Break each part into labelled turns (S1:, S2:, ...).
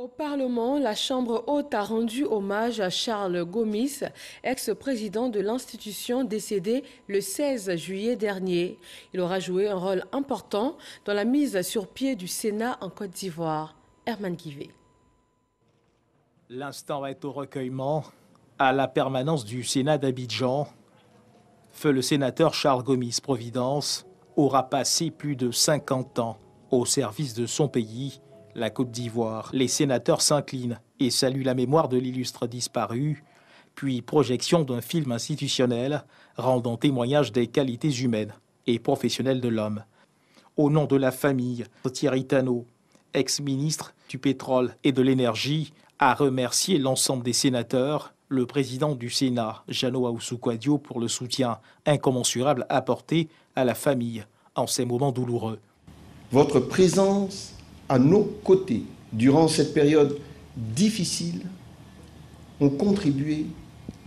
S1: Au Parlement, la Chambre haute a rendu hommage à Charles Gomis, ex-président de l'institution décédé le 16 juillet dernier. Il aura joué un rôle important dans la mise sur pied du Sénat en Côte d'Ivoire. Herman Guivet.
S2: L'instant est au recueillement à la permanence du Sénat d'Abidjan. Feu le sénateur Charles Gomis-Providence aura passé plus de 50 ans au service de son pays, la Côte d'Ivoire. Les sénateurs s'inclinent et saluent la mémoire de l'illustre disparu, puis projection d'un film institutionnel rendant témoignage des qualités humaines et professionnelles de l'homme. Au nom de la famille, Thierry Tannot, ex-ministre du pétrole et de l'énergie, a remercié l'ensemble des sénateurs, le président du Sénat, Jeannot Ahoussou-Kouadio, pour le soutien incommensurable apporté à la famille en ces moments douloureux.
S3: Votre présence à nos côtés durant cette période difficile ont contribué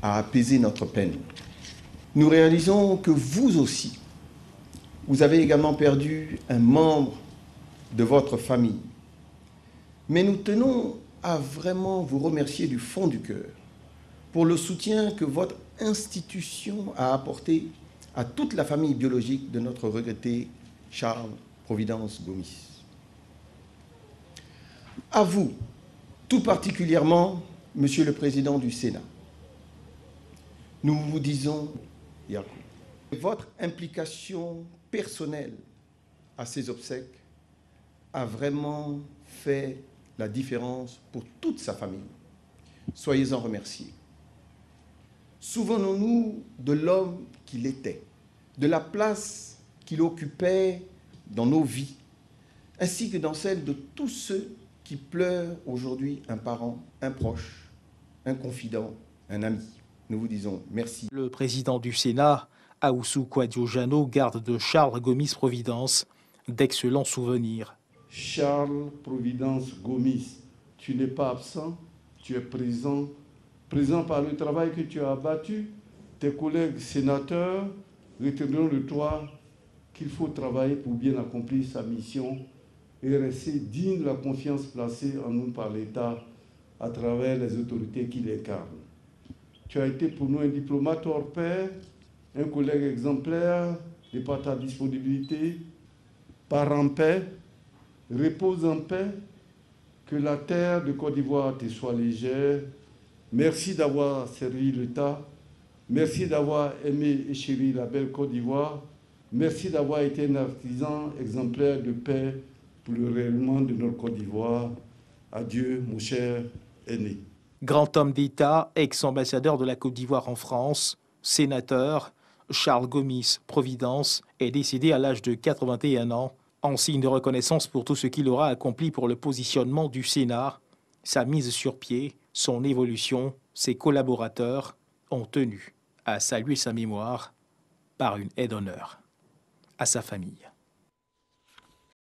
S3: à apaiser notre peine. Nous réalisons que vous aussi, vous avez également perdu un membre de votre famille. Mais nous tenons à vraiment vous remercier du fond du cœur pour le soutien que votre institution a apporté à toute la famille biologique de notre regretté Charles Providence Gomis. À vous, tout particulièrement, Monsieur le Président du Sénat, nous vous disons, Yakou, votre implication personnelle à ces obsèques a vraiment fait la différence pour toute sa famille. Soyez-en remerciés. Souvenons-nous de l'homme qu'il était, de la place qu'il occupait dans nos vies, ainsi que dans celle de tous ceux qui pleurent aujourd'hui un parent, un proche, un confident, un ami. Nous vous disons merci.
S2: Le président du Sénat, Ahoussou-Kouadio Jeannot, garde de Charles Gomis-Providence d'excellents souvenirs.
S4: Charles Providence Gomis, tu n'es pas absent, tu es présent, présent par le travail que tu as abattu. Tes collègues sénateurs retiendront de toi qu'il faut travailler pour bien accomplir sa mission et rester digne de la confiance placée en nous par l'État à travers les autorités qui l'incarnent. Tu as été pour nous un diplomate hors pair, un collègue exemplaire, de par ta disponibilité, pars en paix, repose en paix, que la terre de Côte d'Ivoire te soit légère. Merci d'avoir servi l'État, merci d'avoir aimé et chéri la belle Côte d'Ivoire, merci d'avoir été un artisan exemplaire de paix pour le rayonnement de notre Côte d'Ivoire. Adieu, mon cher aîné.
S2: Grand homme d'État, ex-ambassadeur de la Côte d'Ivoire en France, sénateur, Charles Gomis-Providence est décédé à l'âge de 81 ans, en signe de reconnaissance pour tout ce qu'il aura accompli pour le positionnement du Sénat. Sa mise sur pied, son évolution, ses collaborateurs ont tenu à saluer sa mémoire par une aide d'honneur à sa famille.